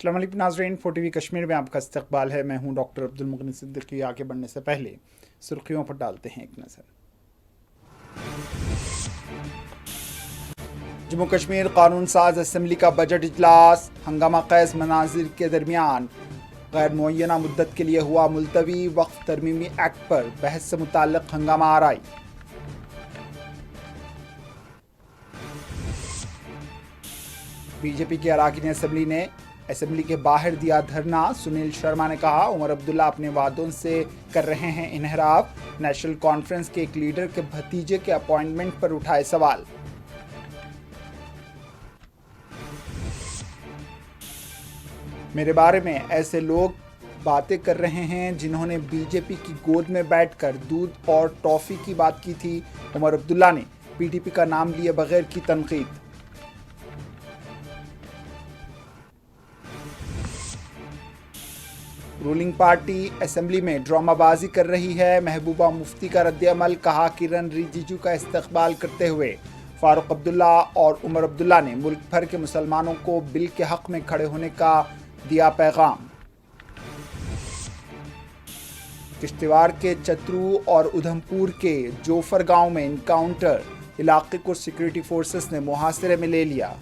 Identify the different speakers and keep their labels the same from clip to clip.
Speaker 1: अस्सलाम वालेकुम नाज़रीन, 4TV कश्मीर में आपका इस्तकबाल है। मैं हूं डॉक्टर अब्दुल मुगनी सिद्दीकी। आगे बढ़ने से पहले सुर्खियों पर डालते हैं एक नज़र। जम्मू कश्मीर कानून साज असम्बली का बजट इजलास हंगामा ख़ैज़ मनाजिर के दरमियान गैर मुअय्यना मुद्दत के लिए हुआ मुलतवी। वक्फ तरमीमी एक्ट पर बहस से मुताल्लिक़ हंगामा आराई। बीजेपी के अरकान असम्बली ने असम्बली के बाहर दिया धरना। सुनील शर्मा ने कहा, उमर अब्दुल्ला अपने वादों से कर रहे हैं इनहराफ। नेशनल कॉन्फ्रेंस के एक लीडर के भतीजे के अपॉइंटमेंट पर उठाए सवाल। मेरे बारे में ऐसे लोग बातें कर रहे हैं जिन्होंने बीजेपी की गोद में बैठकर दूध और टॉफी की बात की थी। उमर अब्दुल्ला ने पीडीपी का नाम लिए बगैर की तनकीद। रूलिंग पार्टी असेंबली में ड्रामाबाजी कर रही है। महबूबा मुफ्ती का रद्द-ए-अमल। कहा, किरण रिजिजू का इस्तकबाल करते हुए फारूक अब्दुल्ला और उमर अब्दुल्ला ने मुल्क भर के मुसलमानों को बिल के हक में खड़े होने का दिया पैगाम। किश्तवाड़ के चतरू और उधमपुर के जोफर गांव में इनकाउंटर। इलाके को सिक्योरिटी फोर्सेस ने मुहासरे में ले लिया।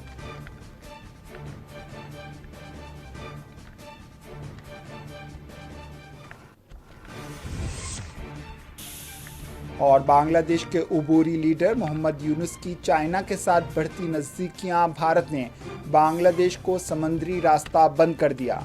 Speaker 1: और बांग्लादेश के उबूरी लीडर मोहम्मद यूनुस की चाइना के साथ बढ़ती नज़दीकियां। भारत ने बांग्लादेश को समुद्री रास्ता बंद कर दिया।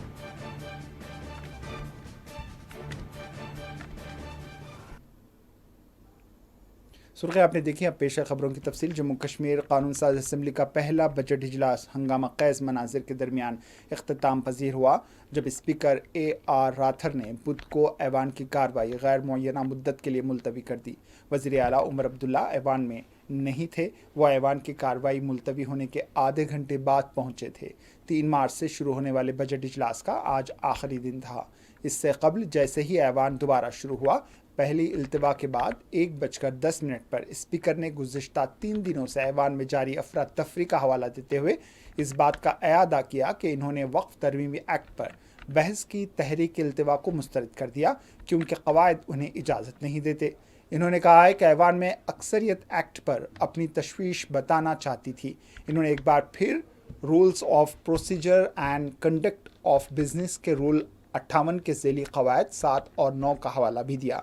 Speaker 1: सुर्खियां आपने देखी। अब पेश है खबरों की तफसील। जम्मू कश्मीर कानून साज असम्बली का पहला बजट इजलास हंगामा ख़ैज़ मनाजिर के दरमियान इख्तिताम पजीर हुआ, जब स्पीकर AR राथर ने बुध को ऐवान की कार्रवाई गैर मुअय्यना मुद्दत के लिए मुलतवी कर दी। वज़ीर आला उमर अब्दुल्ला ऐवान में नहीं थे। वो ऐवान की कार्रवाई मुलतवी होने के आधे घंटे बाद पहुंचे थे। 3 मार्च से शुरू होने वाले बजट इजलास का आज आखिरी दिन था। इससे कबल जैसे ही ऐवान दोबारा शुरू हुआ, पहली इल्तिवा के बाद 1:10 पर स्पीकर ने गुज़िश्ता 3 दिनों से ऐवान में जारी अफरा तफरी का हवाला देते हुए इस बात का एआदा किया कि इन्होंने वक्फ तरमीमी एक्ट पर बहस की तहरीक इल्तिवा को मुस्तरद कर दिया, क्योंकि कवायद उन्हें इजाज़त नहीं देते। इन्होंने कहा है कि ऐवान में अक्सरियत एक्ट पर अपनी तशवीश बताना चाहती थी। इन्होंने एक बार फिर rules of procedure and conduct of business के रूल 58 के ज़ैली कवायद 7 और 9 का हवाला भी दिया।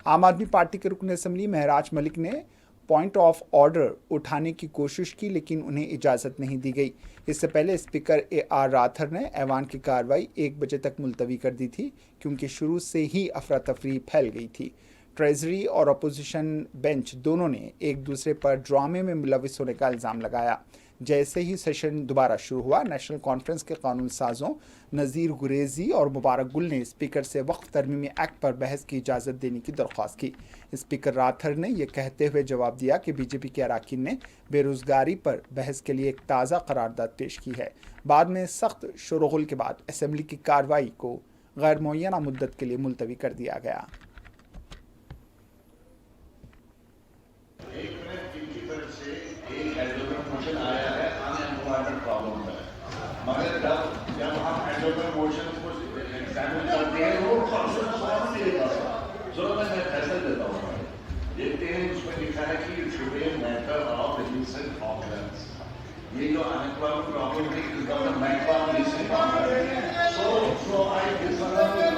Speaker 1: आम आदमी पार्टी के रुकन असम्बली महराज मलिक ने पॉइंट ऑफ ऑर्डर उठाने की कोशिश की, लेकिन उन्हें इजाज़त नहीं दी गई। इससे पहले स्पीकर AR राथर ने ऐवान की कार्रवाई 1 बजे तक मुलतवी कर दी थी, क्योंकि शुरू से ही अफरा तफरी फैल गई थी। ट्रेजरी और अपोजिशन बेंच दोनों ने एक दूसरे पर ड्रामे में मुलविस होने का इल्ज़ाम लगाया। जैसे ही सेशन दोबारा शुरू हुआ, नेशनल कॉन्फ्रेंस के कानून साजों नज़ीर गुरेजी और मुबारक गुल ने स्पीकर से वक्फ तरमीमी एक्ट पर बहस की इजाज़त देने की दरख्वास्त की। स्पीकर राथर ने यह कहते हुए जवाब दिया कि बीजेपी के अरकान ने बेरोज़गारी पर बहस के लिए एक ताज़ा करारदाद पेश की है। बाद में सख्त शोरगुल के बाद असम्बली की कार्रवाई को गैर मुअय्यना मुद्दत के लिए मुलतवी कर दिया गया।
Speaker 2: मगर जब हम एंडोमेंट मोशन को एग्जामिन करते हैं वो कॉन्फ्रेंस फॉर्म नहीं देता जो मैं फैसला देता हूँ। देखते हैं उसमें लिखा है कि should be matter of relevant organs. ये जो अनएम्प्लॉयमेंट प्रॉब्लम है इसका matter of relevant organs. So I disagree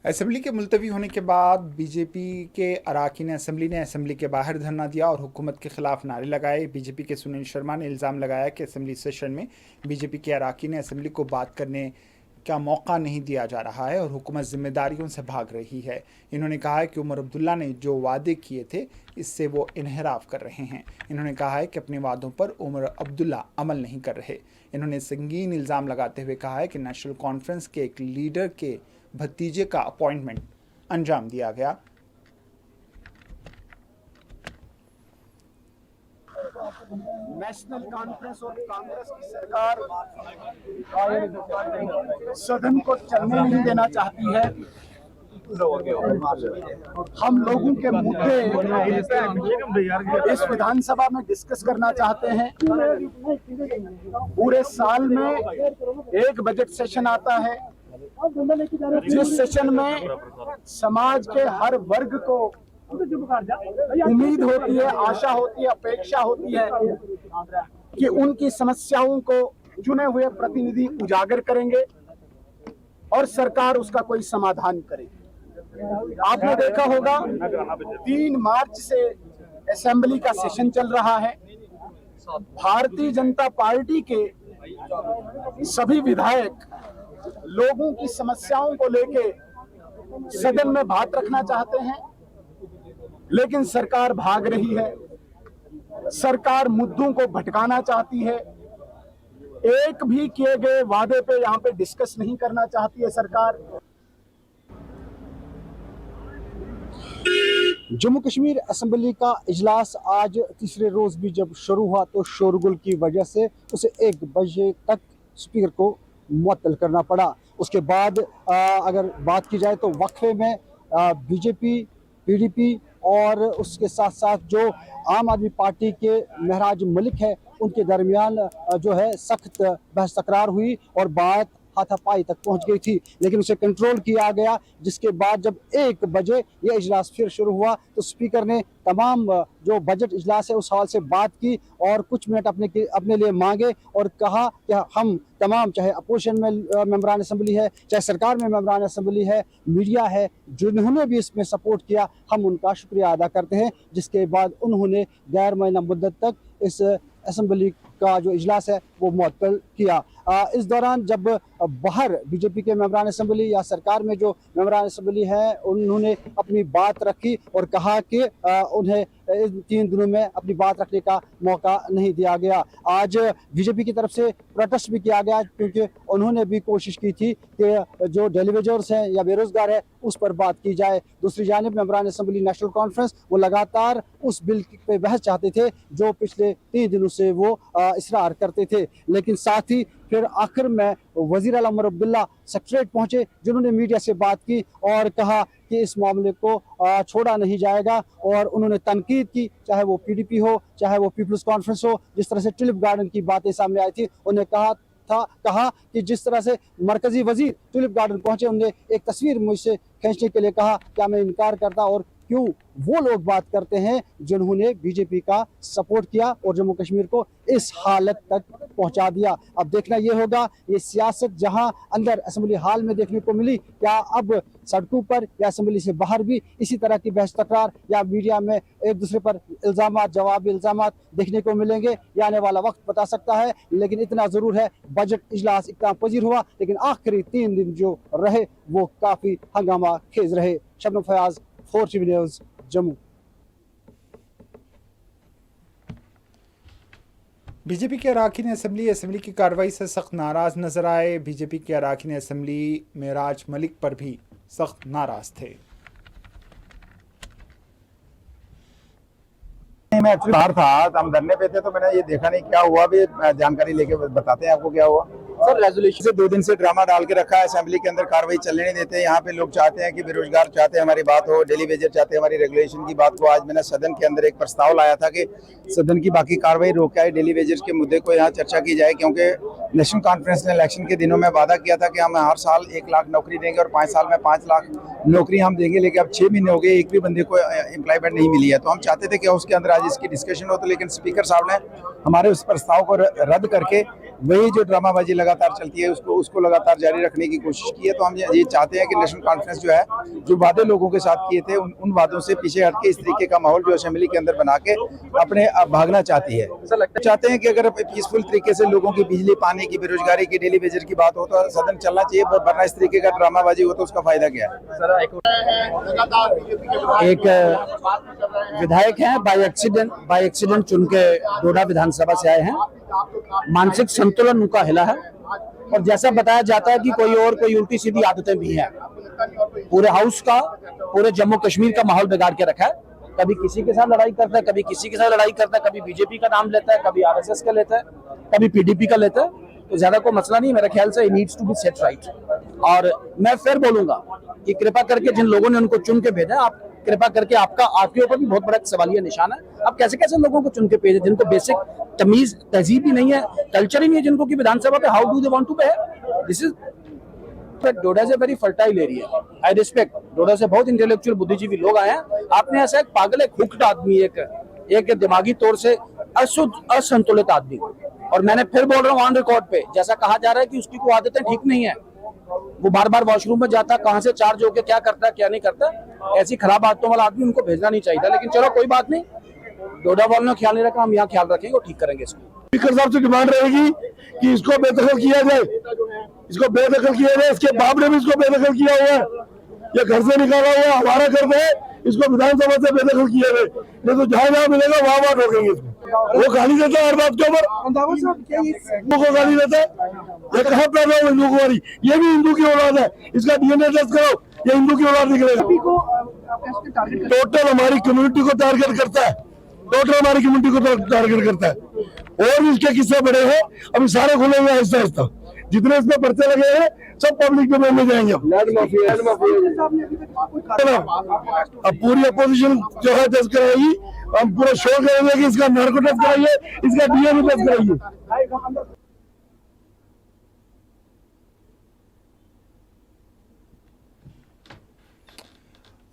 Speaker 1: assembly के मुलतवी होने के बाद बीजेपी के अरकान असेंबली ने असेंबली के बाहर धरना दिया और हुकूमत के खिलाफ नारे लगाए। बीजेपी के सुनील शर्मा ने इल्ज़ाम लगाया कि असेंबली सेशन में बीजेपी के अरकान असेंबली को बात करने का मौका नहीं दिया जा रहा है और हुकूमत जिम्मेदारियों से भाग रही है। इन्होंने कहा है कि उमर अब्दुल्ला ने जो वादे किए थे इससे वो इनहराफ कर रहे हैं। इन्होंने कहा है कि अपने वादों पर उमर अब्दुल्ला अमल नहीं कर रहे। इन्होंने संगीन इल्ज़ाम लगाते हुए कहा है कि नेशनल कॉन्फ्रेंस के एक लीडर के भतीजे का अपॉइंटमेंट अंजाम दिया गया।
Speaker 3: नेशनल कॉन्फ्रेंस और कांग्रेस की सरकार सदन को चलने नहीं देना चाहती है। हम लोगों के मुद्दे इस विधानसभा में डिस्कस करना चाहते हैं। पूरे साल में एक बजट सेशन आता है, जिस सेशन में समाज के हर वर्ग को उम्मीद होती है, आशा होती है, अपेक्षा होती है कि उनकी समस्याओं को चुने हुए प्रतिनिधि उजागर करेंगे और सरकार उसका कोई समाधान करेगी। आपने देखा होगा 3 मार्च से असेंबली का सेशन चल रहा है। भारतीय जनता पार्टी के सभी विधायक लोगों की समस्याओं को लेके सदन में बात रखना चाहते हैं, लेकिन सरकार भाग रही है। सरकार मुद्दों को भटकाना चाहती है। एक भी किए गए वादे पे यहाँ पे डिस्कस नहीं करना चाहती है सरकार।
Speaker 4: जम्मू कश्मीर असेंबली का इजलास आज तीसरे रोज भी जब शुरू हुआ तो शोरगुल की वजह से उसे 1 बजे तक स्पीकर को मुअत्तल करना पड़ा। उसके बाद अगर बात की जाए तो वक्फे में बीजेपी, पीडीपी और उसके साथ साथ जो आम आदमी पार्टी के महराज मलिक है उनके दरमियान जो है सख्त बहस तकरार हुई और बात हाथापाई तक पहुंच गई थी, लेकिन उसे कंट्रोल किया गया। जिसके बाद जब 1 बजे यह इजलास फिर शुरू हुआ तो स्पीकर ने तमाम जो बजट इजलास है उस हवाले से बात की और कुछ मिनट अपने लिए मांगे और कहा कि हम तमाम, चाहे अपोजिशन में मेंबरान असेंबली है, चाहे सरकार में मेंबरान असेंबली है, मीडिया है, जिन्होंने भी इसमें सपोर्ट किया, हम उनका शुक्रिया अदा करते हैं। जिसके बाद उन्होंने गैर मुअय्यना मुद्दत तक इस असेंबली का जो इजलास है वो मुअत्तल किया। इस दौरान जब बाहर बीजेपी के मेंबरान असेंबली या सरकार में जो मेंबरान असेंबली है उन्होंने अपनी बात रखी और कहा कि उन्हें इन 3 दिनों में अपनी बात रखने का मौका नहीं दिया गया। आज बीजेपी की तरफ से प्रोटेस्ट भी किया गया क्योंकि उन्होंने भी कोशिश की थी कि जो डेली वेजर्स हैं या बेरोजगार है उस पर बात की जाए। दूसरी जानिब मेंबरान असेंबली नेशनल कॉन्फ्रेंस वो लगातार उस बिल पे बहस चाहते थे जो पिछले 3 दिनों से वो इसरार करते थे, लेकिन साथ ही फिर आखिर में वजीर आला उमर अब्दुल्ला सेक्रेटरीट पहुंचे जिन्होंने मीडिया से बात की और कहा कि इस मामले को छोड़ा नहीं जाएगा और उन्होंने तनकीद की, चाहे वो पीडीपी हो, चाहे वो पीपल्स कॉन्फ्रेंस हो। जिस तरह से टुलिप गार्डन की बातें सामने आई थी, उन्हें कहा कि जिस तरह से मरकजी वजीर टुलिप गार्डन पहुंचे, उन्हें एक तस्वीर मुझसे खींचने के लिए कहा, क्या मैं इनकार करता और क्यों वो लोग बात करते हैं जिन्होंने बीजेपी का सपोर्ट किया और जम्मू कश्मीर को इस हालत तक पहुंचा दिया। अब देखना ये होगा ये सियासत जहां अंदर असेंबली हाल में देखने को मिली, क्या अब सड़कों पर या असेंबली से बाहर भी इसी तरह की बहस तकरार या मीडिया में एक दूसरे पर इल्जामात जवाबी इल्जामात देखने को मिलेंगे? ये आने वाला वक्त बता सकता है, लेकिन इतना जरूर है बजट इजलास इकराम पजीर हुआ, लेकिन आखिरी 3 दिन जो रहे वो काफी हंगामा खेज रहे। Shabnam Fayaz, 4TV news, Jammu.
Speaker 1: BJP के अरकान असेंबली की कार्रवाई से सख्त नाराज नजर आए। बीजेपी के अरकान असेंबली महराज मलिक पर भी सख्त नाराज थे।
Speaker 5: मैं एक्चुअली बाहर था, हम धरने पे थे तो मैंने ये देखा नहीं क्या हुआ, भी जानकारी लेके बताते हैं आपको क्या हुआ। सर रेजोल्यूशन से 2 दिन से ड्रामा डाल के रखा है, असेंबली के अंदर कार्रवाई चलने नहीं देते। यहाँ पे लोग चाहते हैं कि बेरोजगार चाहते हैं हमारी बात हो, डेली वेजर चाहते हैं हमारी रेगुलेशन की बात हो। आज मैंने सदन के अंदर एक प्रस्ताव लाया था कि सदन की बाकी कार्रवाई रोका है, डेली वेजर्स के मुद्दे को यहाँ चर्चा की जाए, क्योंकि नेशनल कॉन्फ्रेंस ने इलेक्शन के दिनों में वादा किया था कि हम हर साल 1 लाख नौकरी देंगे और 5 साल में 5 लाख नौकरी हम देंगे, लेकिन अब 6 महीने हो गए, एक भी बंदे को एम्प्लॉयमेंट नहीं मिली है। तो हम चाहते थे कि उसके अंदर आज इसकी डिस्कशन हो, तो लेकिन स्पीकर साहब ने हमारे उस प्रस्ताव को रद्द करके वही जो ड्रामाबाजी लगा लगातार चलती है उसको लगातार जारी रखने की कोशिश की है। तो हम ये चाहते हैं कि नेशनल कॉन्फ्रेंस जो है, जो वादे लोगों के साथ किए थे उन वादों से पीछे हट के इस तरीके का माहौल जो असेंबली के अंदर बना के अपने भागना चाहती है। चाहते हैं कि अगर पीसफुल तरीके से लोगों की बिजली, पानी की, बेरोजगारी की, डेली वेजर की बात हो तो सदन चलना चाहिए, वरना इस तरीके का ड्रामाबाजी हो तो उसका फायदा क्या है।
Speaker 6: एक विधायक हैं बाय एक्सीडेंट चुन के डोडा विधानसभा से आए हैं। मानसिक संतुलन उनका हिला है और जैसा बताया जाता है कि कोई उल्टी सीधी आदतें भी हैं। पूरे हाउस का, पूरे जम्मू कश्मीर का माहौल बिगाड़ के रखा है। कभी किसी के साथ लड़ाई करता है, कभी किसी के साथ लड़ाई करता है, कभी बीजेपी का नाम लेता है, कभी आरएसएस का लेता है, कभी पीडीपी का लेता है। तो ज्यादा कोई मसला नहीं, मेरे ख्याल से needs to be set right. और मैं फिर बोलूंगा कि कृपा करके जिन लोगों ने उनको चुन के भेजा, आप कृपा करके आपके ऊपर भी बहुत बड़ा सवालिया निशान है। आप कैसे कैसे लोगों को चुन के भेजे जिनको बेसिक तमीज, तहजीब ही नहीं है, कल्चर ही नहीं है, जिनको की विधानसभा पे how do they want to behave. This is Doda से very fertile area. I respect Doda से बहुत इंटेलेक्चुअल बुद्धिजीवी लोग आए हैं। आपने ऐसा एक पागल, एक हुक्ड आदमी, एक दिमागी तौर से अशुद्ध, असंतुलित आदमी, और मैंने फिर बोल रहा हूँ ऑन रिकॉर्ड पे, जैसा कहा जा रहा है कि उसकी कोई आदतें ठीक नहीं है, वो बार बार वॉशरूम में जाता, कहां से चार्ज होके क्या करता है क्या नहीं करता, ऐसी खराब आदतों वाला आदमी उनको भेजना नहीं चाहिए था। लेकिन चलो कोई बात नहीं, डोडा वालों ने ख्याल नहीं रखा, हम यहाँ ख्याल रखेंगे और ठीक करेंगे इसको।
Speaker 7: स्पीकर साहब से डिमांड रहेगी कि इसको बेदखल किया जाए, इसको बेदखल किया जाए। इसके बाप ने भी इसको बेदखल किया हुआ है, ये घर से निकाला हुआ हमारा घर है, इसको विधानसभा से बेदखल किया जाए, नहीं तो जहाँ जहाँ मिलेगा वहाँ ठोकेंगे इसको। वो गाली देता है हर बात के ऊपर, हिंदू को गाली देता है। ये कहाँ पैदा हो हिंदू कुमारी, ये भी हिंदू की औलाद है, इसका डीएनए टेस्ट करो, ये हिंदू की औलाद निकलेगा। टोटल हमारी कम्युनिटी को टारगेट करता है, टोटल हमारी कम्युनिटी को टारगेट करता है। और भी इसके किस्से बड़े हैं, अभी सारे खुलेंगे आहिस्ता आहिस्ता। जितने इसमें पर्चे लगे हैं सब पब्लिक डोमेन में जाएंगे। अब पूरी अपोजिशन जो है टेस्ट कराएगी, हम पूरा शो करेंगे कि इसका नार्को टेस्ट कराइए, इसका डीएनए टेस्ट कराइए।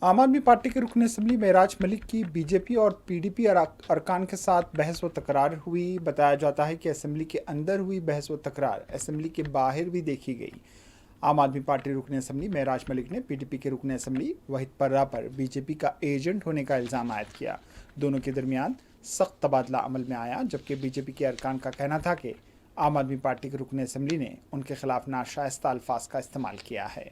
Speaker 1: आम आदमी पार्टी के रुकन असम्बली मेराज मलिक की बीजेपी और पीडीपी अरकान के साथ बहस व तकरार हुई। बताया जाता है कि असम्बली के अंदर हुई बहस व तकरार असम्बली के बाहर भी देखी गई। आम आदमी पार्टी रुकन असम्बली मेराज मलिक ने पीडीपी के रुकन असम्बली वहीद पर्रा पर बीजेपी का एजेंट होने का इल्ज़ाम आयद किया। दोनों के दरमियान सख्त तबादला अमल में आया, जबकि बीजेपी के अरकान का कहना था कि आम आदमी पार्टी के रुकन असम्बली ने उनके खिलाफ नाशाइस्ता अल्फाज का इस्तेमाल किया है।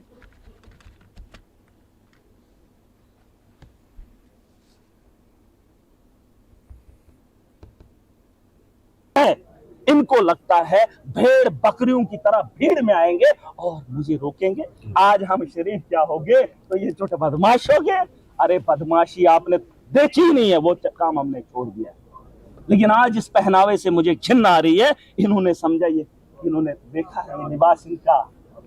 Speaker 8: इनको लगता है भेड़ बकरियों की तरह भीड़ में आएंगे और मुझे रोकेंगे। आज हम शरीफ क्या होंगे तो ये छोटे बदमाश हो गए। अरे बदमाशी आपने देखी ही नहीं है, वो काम हमने छोड़ दिया। लेकिन आज इस पहनावे से मुझे घिन आ रही है। इन्होंने समझा, ये इन्होंने देखा है, ये लिबास इनका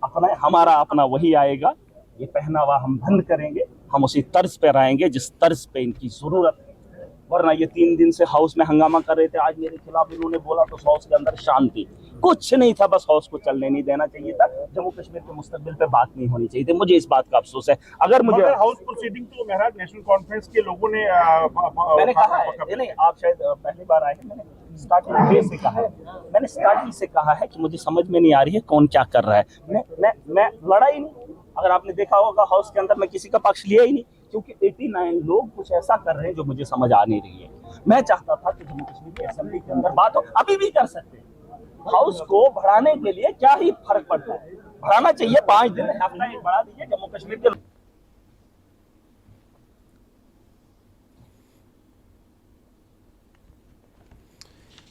Speaker 8: अपना, हमारा अपना वही आएगा। ये पहनावा हम बंद करेंगे, हम उसी तर्ज पे आएंगे जिस तर्ज पे इनकी जरूरत है। वरना ये 3 दिन से हाउस में हंगामा कर रहे थे, आज मेरे खिलाफ इन्होंने बोला तो हाउस के अंदर शांति कुछ नहीं था, बस हाउस को चलने नहीं देना चाहिए था। जम्मू कश्मीर के मुस्तकबिल पे बात नहीं होनी चाहिए थी। मुझे इस बात का अफसोस है। अगर मुझे
Speaker 7: हाउस प्रोसीडिंग तो महराज नेशनल कॉन्फ्रेंस के लोगों ने
Speaker 8: मैंने कहा है, नहीं आप शायद पहली बार आए हैं, मैंने स्टार्टिंग से कहा है, मैंने स्टार्टिंग से कहा है कि मुझे समझ में नहीं आ रही है कौन क्या कर रहा है। मैं लड़ा ही नहीं। अगर आपने देखा होगा हाउस के अंदर मैं किसी का पक्ष लिया ही नहीं, क्योंकि 89 लोग कुछ ऐसा कर रहे हैं जो मुझे समझ आ नहीं रही है। मैं चाहता था कि जम्मू कश्मीर की असेंबली के अंदर बात हो, अभी भी कर सकते हैं। हाउस को बढ़ाने के लिए क्या ही फर्क पड़ता है, बढ़ाना चाहिए 5 दिन, हफ्ता एक बढ़ा दीजिए। जम्मू कश्मीर के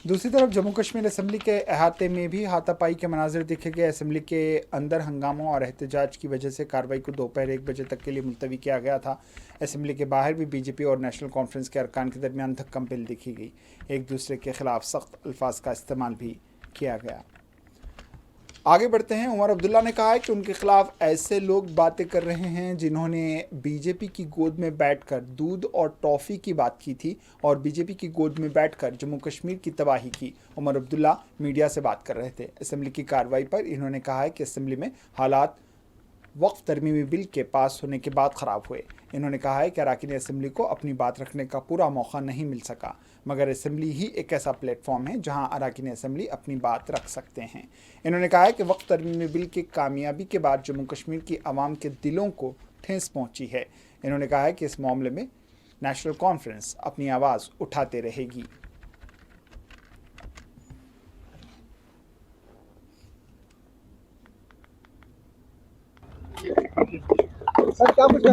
Speaker 1: दूसरी तरफ जम्मू कश्मीर असम्बली के अहाते में भी हाथापाई के मनाजिर देखे गए। असम्बली के अंदर हंगामों और एहतजाज की वजह से कार्रवाई को दोपहर 1 बजे तक के लिए मुलतवी किया गया था। असम्बली के बाहर भी बीजेपी और नेशनल कॉन्फ्रेंस के अरकान के दरमियान धक्कम-पेल देखी गई। एक दूसरे के खिलाफ सख्त अल्फाज का इस्तेमाल भी किया गया। आगे बढ़ते हैं। उमर अब्दुल्ला ने कहा है कि उनके खिलाफ ऐसे लोग बातें कर रहे हैं जिन्होंने बीजेपी की गोद में बैठकर दूध और टॉफ़ी की बात की थी और बीजेपी की गोद में बैठकर जम्मू कश्मीर की तबाही की। उमर अब्दुल्ला मीडिया से बात कर रहे थे। असेंबली की कार्रवाई पर इन्होंने कहा है कि असेंबली में हालात वक्फ तरमीमी बिल के पास होने के बाद ख़राब हुए। इन्होंने कहा है कि अरकान असम्बली को अपनी बात रखने का पूरा मौका नहीं मिल सका, मगर असम्बली ही एक ऐसा प्लेटफॉर्म है जहां अरकान असम्बली अपनी बात रख सकते हैं। इन्होंने कहा है कि वक्त तरमीमी बिल की कामयाबी के बाद जम्मू कश्मीर की आवाम के दिलों को ठेस पहुंची है। इन्होंने कहा है कि इस मामले में नेशनल कॉन्फ्रेंस अपनी आवाज़ उठाते रहेगी।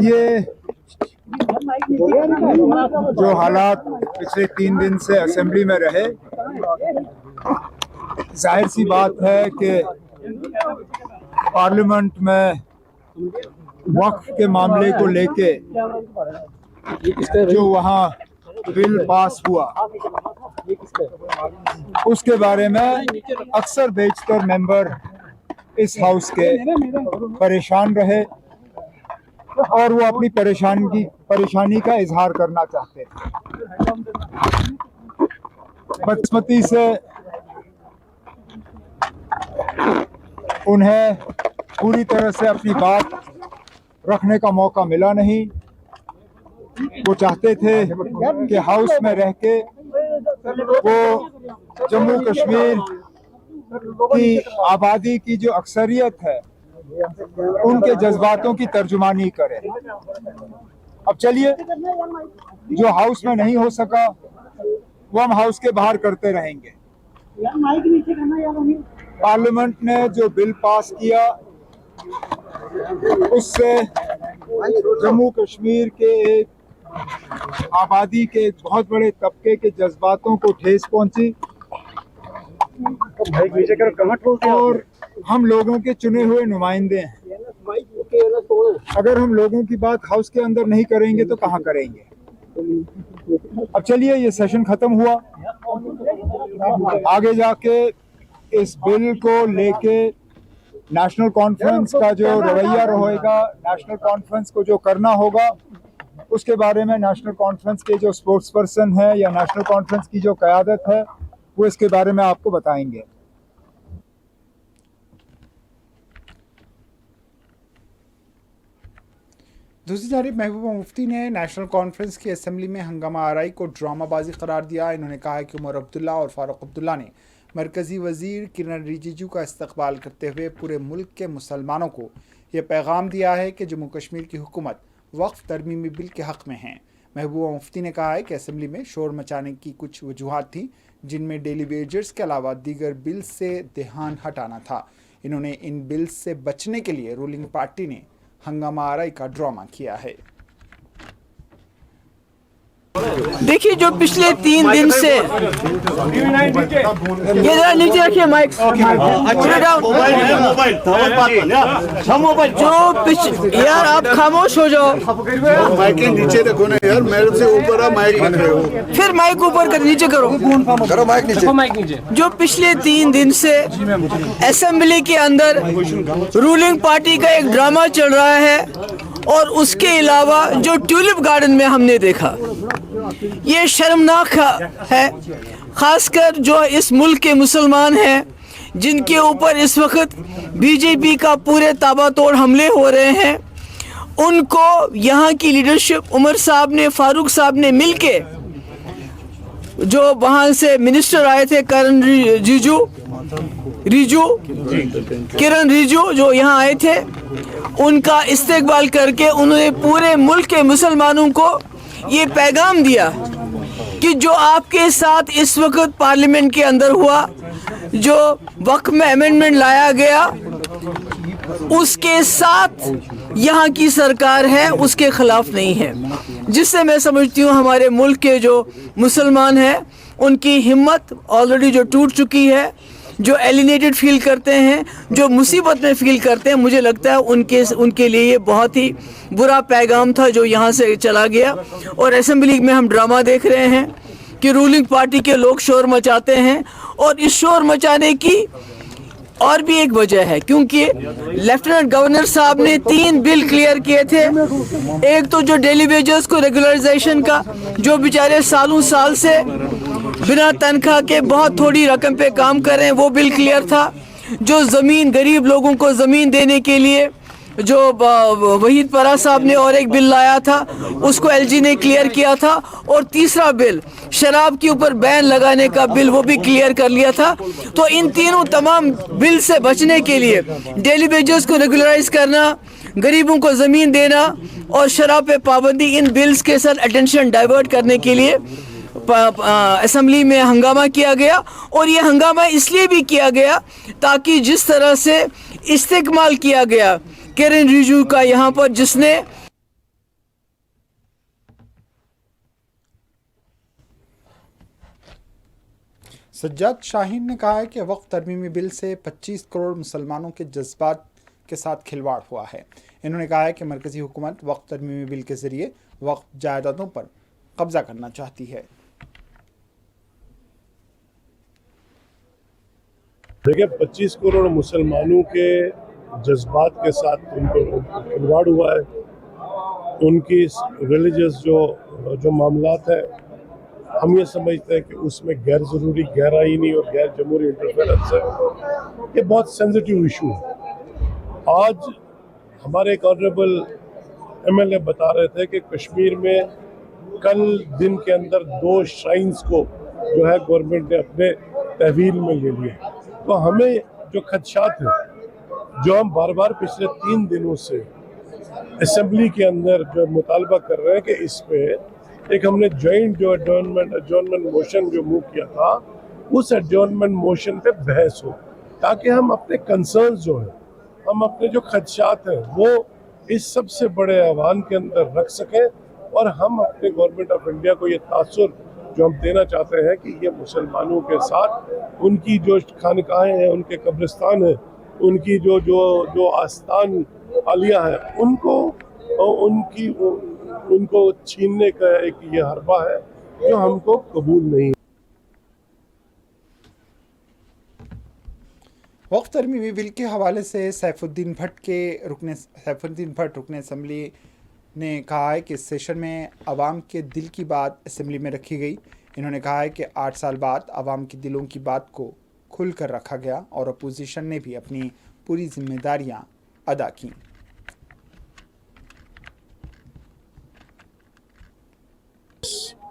Speaker 5: ये जो हालात पिछले 3 दिन से असेंबली में रहे, जाहिर सी बात है कि पार्लियामेंट में वक्फ के मामले को लेके जो वहाँ बिल पास हुआ उसके बारे में अक्सर बेशतर मेंबर इस हाउस के परेशान रहे और वो अपनी परेशानी का इजहार करना चाहते थे। बदकिस्मती से उन्हें पूरी तरह से अपनी बात रखने का मौका मिला नहीं। वो चाहते थे कि हाउस में रह के वो जम्मू कश्मीर की आबादी की जो अक्सरियत है उनके जज्बातों की तर्जुमानी करें। अब चलिए, जो हाउस में नहीं हो सका वो हम हाउस के बाहर करते रहेंगे। पार्लियामेंट ने जो बिल पास किया उससे जम्मू कश्मीर के एक आबादी के बहुत बड़े तबके के जज्बातों को ठेस पहुंची और हम लोगों के चुने हुए नुमाइंदे हैं। अगर हम लोगों की बात हाउस के अंदर नहीं करेंगे तो कहाँ करेंगे। अब चलिए, ये सेशन खत्म हुआ, आगे जाके इस बिल को लेके नेशनल कॉन्फ्रेंस का जो रवैया रहेगा, नेशनल कॉन्फ्रेंस को जो करना होगा उसके बारे में नेशनल कॉन्फ्रेंस के जो स्पोर्ट्स पर्सन है या नेशनल कॉन्फ्रेंस की जो क़यादत है वो इसके बारे में आपको बताएंगे।
Speaker 1: दूसरी जानिब महबूबा मुफ्ती ने नेशनल कॉन्फ्रेंस की असम्बली में हंगामा आराई को ड्रामाबाजी करार दिया। इन्होंने कहा है कि उमर अब्दुल्ला और फारूक अब्दुल्ला ने मरकज़ी वज़ीर किरण रिजिजू का इस्तकबाल करते हुए पूरे मुल्क के मुसलमानों को यह पैगाम दिया है कि जम्मू कश्मीर की हुकूमत वक्फ तरमीमी बिल के हक़ में है। महबूबा मुफ्ती ने कहा है कि असम्बली में शोर मचाने की कुछ वजूहात थी, जिनमें डेली वेजर्स के अलावा दीगर बिल से ध्यान हटाना था। इन्होंने इन बिल से बचने के लिए रूलिंग पार्टी ने हंगामा आराई का ड्रामा किया है।
Speaker 9: देखिए, जो पिछले 3 दिन से ये जरा नीचे रखिए माइक, जो यार आप खामोश हो जाओ,
Speaker 7: माइक नीचे रखो ना यार, मेरे से ऊपर आ, माइक रख रहे हो।
Speaker 9: फिर माइक ऊपर कर नीचे करो माइक नीचे। जो पिछले 3 दिन से असेंबली के अंदर रूलिंग पार्टी का एक ड्रामा चल रहा है और उसके अलावा जो ट्यूलिप गार्डन में हमने देखा, ये शर्मनाक है। खासकर जो इस मुल्क के मुसलमान हैं, जिनके ऊपर इस वक्त बीजेपी का पूरे ताबड़तोड़ हमले हो रहे हैं, उनको यहाँ की लीडरशिप उमर साहब ने, फारूक साहब ने मिलके, जो वहाँ से मिनिस्टर आए थे किरण रिजिजू जो यहाँ आए थे, उनका इस्तेकबाल करके उन्होंने पूरे मुल्क के मुसलमानों को ये पैगाम दिया कि जो आपके साथ इस वक्त पार्लियामेंट के अंदर हुआ, जो वक्फ में अमेंडमेंट लाया गया, उसके साथ यहाँ की सरकार है, उसके खिलाफ नहीं है। जिससे मैं समझती हूँ हमारे मुल्क के जो मुसलमान हैं उनकी हिम्मत ऑलरेडी जो टूट चुकी है, जो एलिनेटेड फील करते हैं, जो मुसीबत में फील करते हैं, मुझे लगता है उनके लिए ये बहुत ही बुरा पैगाम था जो यहाँ से चला गया। और असेंबली में हम ड्रामा देख रहे हैं कि रूलिंग पार्टी के लोग शोर मचाते हैं, और इस शोर मचाने की और भी एक वजह है, क्योंकि लेफ्टिनेंट गवर्नर साहब ने 3 बिल क्लियर किए थे। एक तो जो डेली वेजेस को रेगुलराइजेशन का, जो बेचारे सालों साल से बिना तनख्वाह के बहुत थोड़ी रकम पे काम कर रहे हैं, वो बिल क्लियर था। जो ज़मीन, गरीब लोगों को ज़मीन देने के लिए जो वहीद परा साहब ने और एक बिल लाया था उसको एलजी ने क्लियर किया था, और तीसरा बिल शराब के ऊपर बैन लगाने का बिल वो भी क्लियर कर लिया था। तो इन तीनों तमाम बिल से बचने के लिए डेली वेजेस को रेगुलराइज करना, गरीबों को ज़मीन देना और शराब पे पाबंदी, इन बिल्स के साथ अटेंशन डाइवर्ट करने के लिए असेंबली में हंगामा किया गया। और ये हंगामा इसलिए भी किया गया ताकि जिस तरह से इस्तेमाल किया गया किरण रिजिजू का यहाँ पर, जिसने
Speaker 1: सज्जाद शाहीन ने कहा है कि वक्फ तरमीमी बिल से 25 करोड़ मुसलमानों के जज्बात के साथ खिलवाड़ हुआ है। इन्होंने कहा है कि मरकज़ी हुकूमत वक्फ तरमीमी बिल के ज़रिए वक्फ जायदादों पर कब्जा करना चाहती है।
Speaker 7: देखिए, 25 करोड़ मुसलमानों के जज्बात के साथ उनको खिलवाड़ हुआ है। उनकी रिलीजियस जो मामलात है, हम ये समझते हैं कि उसमें गैर ज़रूरी गैरआईनी और गैर जमहूरी इंटरफेरेंस है। ये बहुत सेंसिटिव इशू है। आज हमारे एक ऑनरेबल एमएलए बता रहे थे कि कश्मीर में कल दिन के अंदर 2 श्राइन्स को जो है गवर्नमेंट ने अपने तहवील में ले लिया। तो हमें जो खदशात हैं, जो हम बार बार पिछले 3 दिनों से असेंबली के अंदर जो मुतालबा कर रहे हैं कि इस पे एक हमने जॉइंट जो एडजॉर्नमेंट मोशन जो मूव किया था, उस एडजॉर्नमेंट मोशन पे बहस हो, ताकि हम अपने कंसर्न्स जो हैं, हम अपने जो खदशात हैं, वो इस सबसे बड़े आह्वान के अंदर रख सकें और हम अपने गवर्नमेंट ऑफ इंडिया को ये तासुर जो हम देना चाहते हैं कि ये मुसलमानों के साथ उनकी जो खानकाहें हैं, उनके कब्रिस्तान हैं, उनकी जो आस्थान आलिया है, उनको छीनने का एक ये हरबा है जो हमको कबूल नहीं है।
Speaker 1: वक्फ तरमीमी बिल के हवाले से सैफुद्दीन भट्ट रुकने असम्बली ने कहा है कि इस सेशन में आवाम के दिल की बात असम्बली में रखी गई। इन्होंने कहा है कि 8 साल बाद आवाम के दिलों की बात को खुल कर रखा गया और अपोजिशन ने भी अपनी पूरी जिम्मेदारियां अदा की।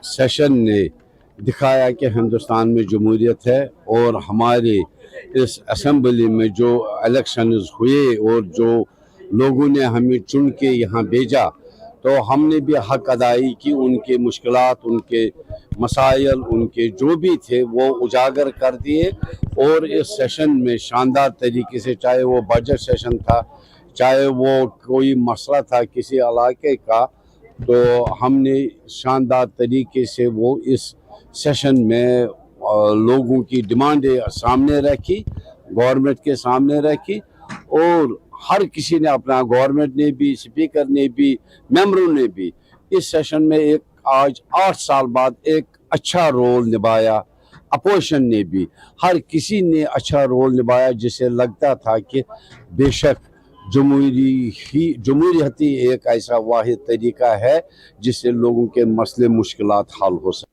Speaker 10: सेशन ने दिखाया कि हिंदुस्तान में जमहूरियत है और हमारे इस असम्बली में जो इलेक्शंस हुए और जो लोगों ने हमें चुन के यहाँ भेजा, तो हमने भी हक अदाई की। उनके मुश्किलात, उनके मसाइल, उनके जो भी थे वो उजागर कर दिए। और इस सेशन में शानदार तरीके से, चाहे वो बजट सेशन था, चाहे वो कोई मसला था किसी इलाके का, तो हमने शानदार तरीके से वो इस सेशन में लोगों की डिमांडें सामने रखी, गवर्नमेंट के सामने रखी, और हर किसी ने अपना, गवर्नमेंट ने भी, स्पीकर ने भी, मेंबरों ने भी इस सेशन में आज 8 साल बाद एक अच्छा रोल निभाया। अपोजिशन ने भी, हर किसी ने अच्छा रोल निभाया, जिससे लगता था कि बेशक जमहूरियत ही एक ऐसा वाहिद तरीका है जिससे लोगों के मसले मुश्किलात हल हो सके।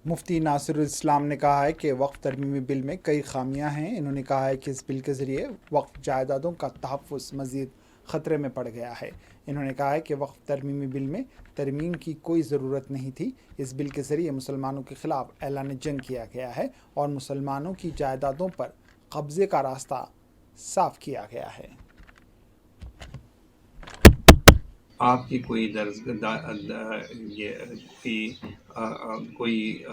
Speaker 1: मुफ्ती नासिरुल इस्लाम ने कहा है कि वक्फ तरमीमी बिल में कई खामियां हैं। इन्होंने कहा है कि इस बिल के ज़रिए वक्फ जायदादों का तहफ़्फ़ुज़ मज़ीद ख़तरे में पड़ गया है। इन्होंने कहा है कि वक्फ तरमीमी बिल में तरमीम की कोई ज़रूरत नहीं थी। इस बिल के ज़रिए मुसलमानों के ख़िलाफ़ ऐलान जंग किया गया है और मुसलमानों की जायदादों पर कब्ज़े का रास्ता साफ़ किया गया है।
Speaker 11: आपकी कोई कोई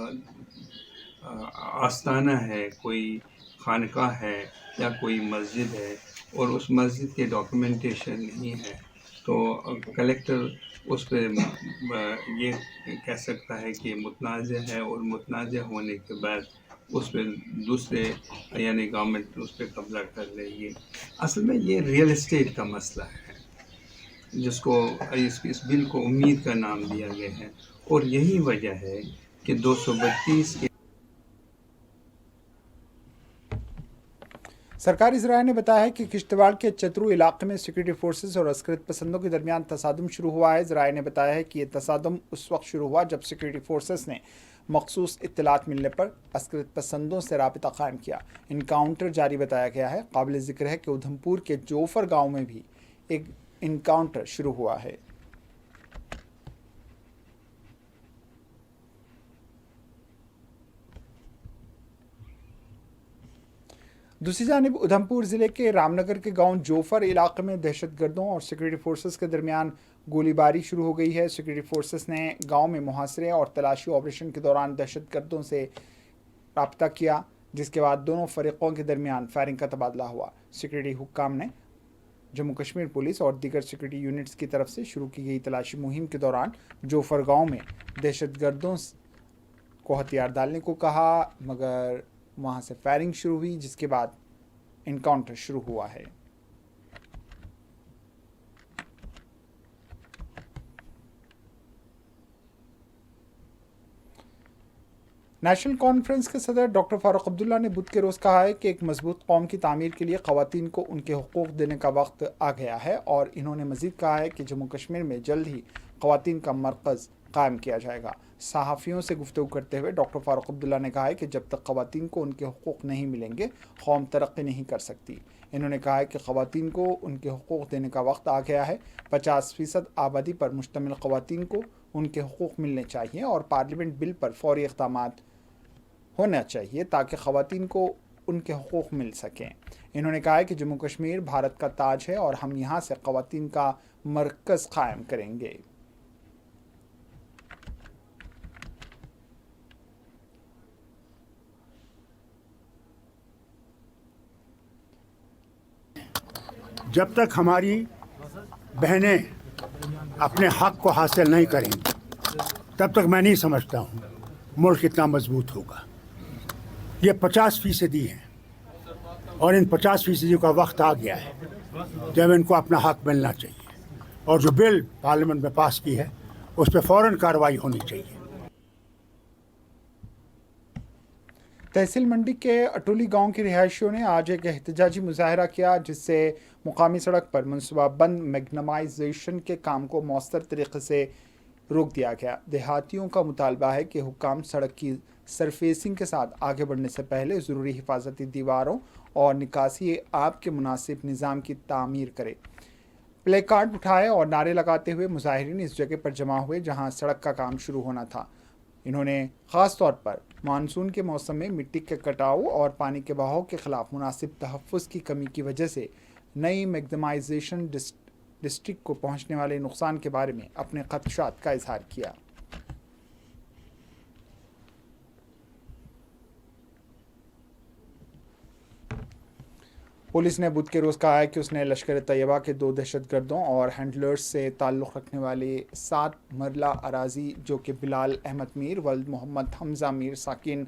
Speaker 11: आस्थाना है, कोई खानकाह है या कोई मस्जिद है और उस मस्जिद के डॉक्यूमेंटेशन नहीं है, तो कलेक्टर उस पर ये कह सकता है कि मुतनाज़ है, और मुतनाज़ होने के बाद उस पर दूसरे यानी गवर्नमेंट उस पर कब्ज़ा कर रही है। असल में ये रियल एस्टेट का मसला है जिसको इस बिल को उम्मीद का नाम दिया गया है, और यही वजह है कि 232 के
Speaker 1: सरकारी ज़राए ने बताया है कि किश्तवाड़ के चतरू इलाके में सिक्योरिटी फोर्सेस और अस्करित पसंदों के दरमियान तसादुम शुरू हुआ है। ज़राए ने बताया है कि ये तसादुम उस वक्त शुरू हुआ जब सिक्योरिटी फोर्सेस ने मखसूस इत्तलात मिलने पर अस्कृत पसंदों से राबिता कायम किया। इनकाउंटर जारी बताया गया है। काबिल जिक्र है कि उधमपुर के जोफर गांव में भी एक इनकाउंटर शुरू हुआ है। दूसरी जानिब उधमपुर जिले के रामनगर के गांव जोफर इलाके में दहशतगर्दों और सिक्योरिटी फोर्सेस के दरमियान गोलीबारी शुरू हो गई है। सिक्योरिटी फोर्सेस ने गांव में मुहासरे और तलाशी ऑपरेशन के दौरान दहशतगर्दों से राब्ता किया, जिसके बाद दोनों फरीकों के दरमियान फायरिंग का तबादला हुआ। सिक्योरिटी हुक्काम ने जम्मू कश्मीर पुलिस और दीगर सिक्योरिटी यूनिट्स की तरफ से शुरू की गई तलाशी मुहिम के दौरान जोफर गांव में दहशतगर्दों को हथियार डालने को कहा, मगर वहां से फायरिंग शुरू हुई, जिसके बाद इनकाउंटर शुरू हुआ है। नेशनल कॉन्फ्रेंस के सदर डॉक्टर फारूक अब्दुल्ला ने बुध के रोज़ कहा है कि एक मजबूत कौम की तामीर के लिए ख़वातीन को उनके हुकूक देने का वक्त आ गया है, और इन्होंने मज़ीद कहा है कि जम्मू कश्मीर में जल्द ही ख़वातीन का मरकज़ कायम किया जाएगा। सहाफ़ियों से गुफ्तगू करते हुए डॉक्टर फारूक अब्दुल्ला ने कहा है कि जब तक ख़वातीन को उनके हुकूक नहीं मिलेंगे, कौम तरक्की नहीं कर सकती। इन्होंने कहा है कि ख़वातीन को उनके हुकूक देने का वक्त आ गया है। 50% आबादी पर मुश्तमिल ख़वातीन को उनके हुकूक मिलने चाहिए और पार्लियामेंट बिल पर फौरी इक़दामात होना चाहिए ताकि ख़वातीन को उनके हुकूक मिल सकें। इन्होंने कहा है कि जम्मू कश्मीर भारत का ताज है और हम यहाँ से ख़वातीन का मरकज़ कायम करेंगे।
Speaker 3: जब तक हमारी बहनें अपने हक को हासिल नहीं करेंगी, तब तक मैं नहीं समझता हूँ मुल्क कितना मजबूत होगा। ये 50% है और इन 50% का वक्त आ गया है जब इनको अपना हक मिलना चाहिए, और जो बिल पार्लियामेंट में पास की है उस पर फ़ौरन कार्रवाई होनी चाहिए।
Speaker 1: तहसील मंडी के अटोली गांव के रिहायशियों ने आज एक एहतजाजी मुजाहरा किया, जिससे मुकामी सड़क पर मनसूबाबंद मैग्नमाइजेशन के काम को मौसर तरीके से रोक दिया गया। देहातियों का मुतालबा है कि हुक्काम सड़क की सरफेसिंग के साथ आगे बढ़ने से पहले ज़रूरी हिफाजती दीवारों और निकासी आब के मुनासिब निज़ाम की तामीर करे। प्ले कार्ड उठाए और नारे लगाते हुए मुजाहिरीन इस जगह पर जमा हुए जहां सड़क का काम शुरू होना था। इन्होंने ख़ास तौर पर मानसून के मौसम में मिट्टी के कटाव और पानी के बहाव के ख़िलाफ़ मुनासिब तहफ़्फ़ुज़ की कमी की वजह से नई मैग्नमाइजेशन डिस्ट्रिक्ट को पहुंचने वाले नुकसान के बारे में अपने ख़दशात का इजहार किया। पुलिस ने बुध के रोज़ कहा है कि उसने लश्कर तैयबा के 2 दहशतगर्दों और हैंडलर्स से ताल्लुक़ रखने वाले 7 मरला अराजी, जो कि बिलाल अहमद मीर वल्द मोहम्मद हमज़ा मीर साकिन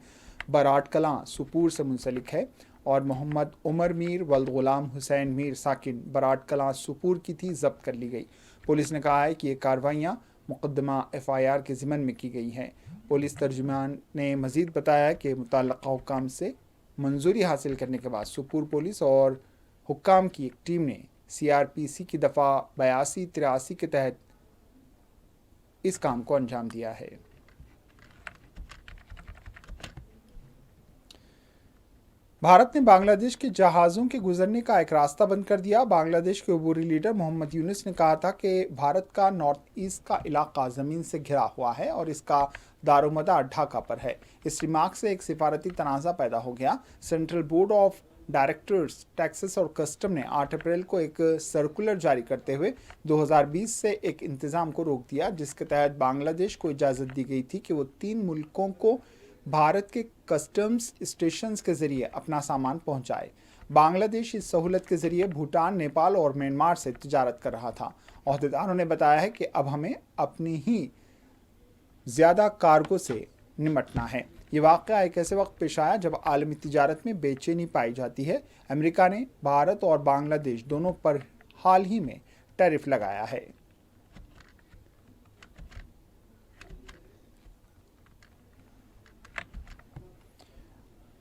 Speaker 1: बराट कलां सुपूर से मुंसलिक है, और मोहम्मद उमर मीर वल्द ग़ुलाम हुसैन मीर साकिन बराट कलां सुपूर की थी, जब्त कर ली गई। पुलिस ने कहा है कि ये कार्रवाइयाँ मुकदमा FIR के ज़िमन में की गई हैं। पुलिस तर्जुमान ने मज़ीद बताया कि मुतल्लक़ा हुक्काम से मंजूरी हासिल करने के बाद सुपूर पुलिस और हुक्काम की एक टीम ने CRPC की दफ़ा 82-83 के तहत इस काम को अंजाम दिया है। भारत ने बांग्लादेश के जहाज़ों के गुजरने का एक रास्ता बंद कर दिया। बांग्लादेश के अबूरी लीडर मोहम्मद यूनुस ने कहा था कि भारत का नॉर्थ ईस्ट का इलाका ज़मीन से घिरा हुआ है और इसका दारोमदार ढाका पर है। इस रिमार्क से एक सिफारती तनाज़ा पैदा हो गया। Central board of directors taxes और कस्टम ने 8 अप्रैल को एक सर्कुलर जारी करते हुए 2020 से एक इंतज़ाम को रोक दिया, जिसके तहत बांग्लादेश को इजाज़त दी गई थी कि वो 3 मुल्कों को भारत के कस्टम्स स्टेशंस के ज़रिए अपना सामान पहुंचाए। बांग्लादेश इस सहूलत के ज़रिए भूटान, नेपाल और म्यांमार से तिजारत कर रहा था। अहदेदारों ने बताया है कि अब हमें अपनी ही ज़्यादा कार्गो से निमटना है। ये वाक़या एक ऐसे वक्त पेश आया जब आलमी तिजारत में बेचैनी पाई जाती है। अमेरिका ने भारत और बांग्लादेश दोनों पर हाल ही में टैरिफ लगाया है।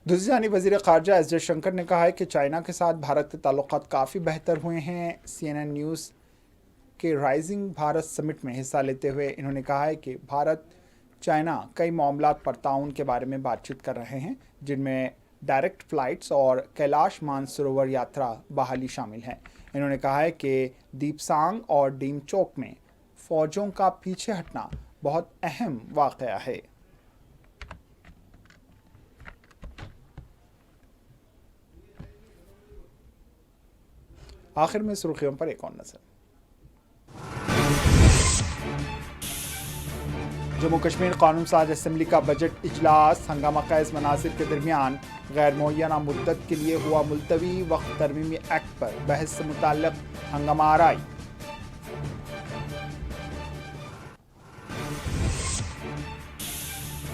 Speaker 1: दूसरी जानिब वज़ीर ख़ारजा एस जयशंकर ने कहा है कि चाइना के साथ भारत के ताल्लुकात काफ़ी बेहतर हुए हैं। CNN न्यूज़ के राइजिंग भारत समिट में हिस्सा लेते हुए इन्होंने कहा है कि भारत चाइना कई मामलात पर ताउन के बारे में बातचीत कर रहे हैं, जिनमें डायरेक्ट फ्लाइट्स और कैलाश मानसरोवर यात्रा बहाली शामिल है। इन्होंने कहा है कि दीपसांग और डीमचोक में फौजों का पीछे हटना बहुत अहम वाकया है। आखिर में सुर्खियों पर एक और नजर। जम्मू कश्मीर कानून साज असेंबली का बजट इजलास हंगामा ख़ेज़ मनासिर के दरमियान गैर मुअय्यना मुद्दत के लिए हुआ मुलतवी। वक्त तरमीमी एक्ट पर बहस से मुताल्लिक़ हंगामा आराई।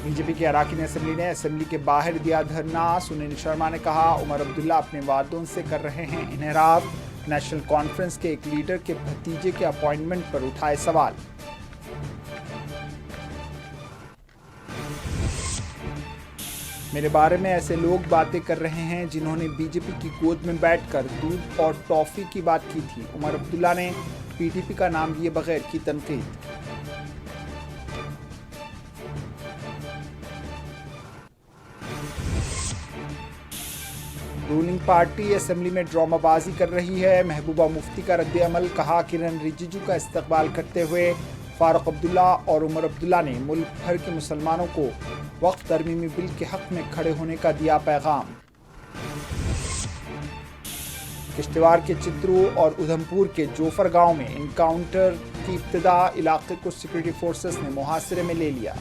Speaker 1: बीजेपी के अरकान असेंबली ने असेंबली के बाहर दिया धरना। सुनील शर्मा ने कहा, उमर अब्दुल्ला अपने वादों से कर रहे हैं इन्हिराफ। नेशनल कॉन्फ्रेंस के एक लीडर के भतीजे के अपॉइंटमेंट पर उठाए सवाल। मेरे बारे में ऐसे लोग बातें कर रहे हैं जिन्होंने बीजेपी की गोद में बैठकर दूध और टॉफी की बात की थी। उमर अब्दुल्ला ने पीडीपी का नाम लिए बगैर की तनकीद। रूलिंग पार्टी असेंबली में ड्रामाबाजी कर रही है। महबूबा मुफ्ती का रद्द-ए-अमल। कहा, किरण रिजिजू का इस्तकबाल करते हुए फारूक अब्दुल्ला और उमर अब्दुल्ला ने मुल्क भर के मुसलमानों को वक्फ तरमीमी बिल के हक में खड़े होने का दिया पैगाम। किश्तवाड़ के चित्रू और उधमपुर के जोफर गांव में इनकाउंटर की इब्तिदा। इलाके को सिक्योरिटी फोर्सेस ने मुहासरे में ले लिया।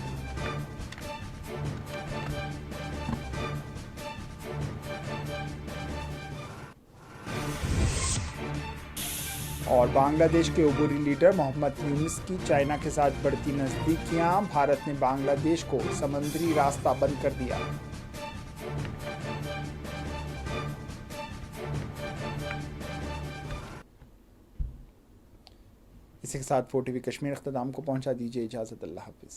Speaker 1: और बांग्लादेश के उबूरी लीडर मोहम्मद यूनुस की चाइना के साथ बढ़ती नजदीकियां। भारत ने बांग्लादेश को समुद्री रास्ता बंद कर दिया। इसी के साथ 4TV कश्मीर इख्तिताम को पहुंचा। दीजिए इजाजत। अल्लाह हाफिज।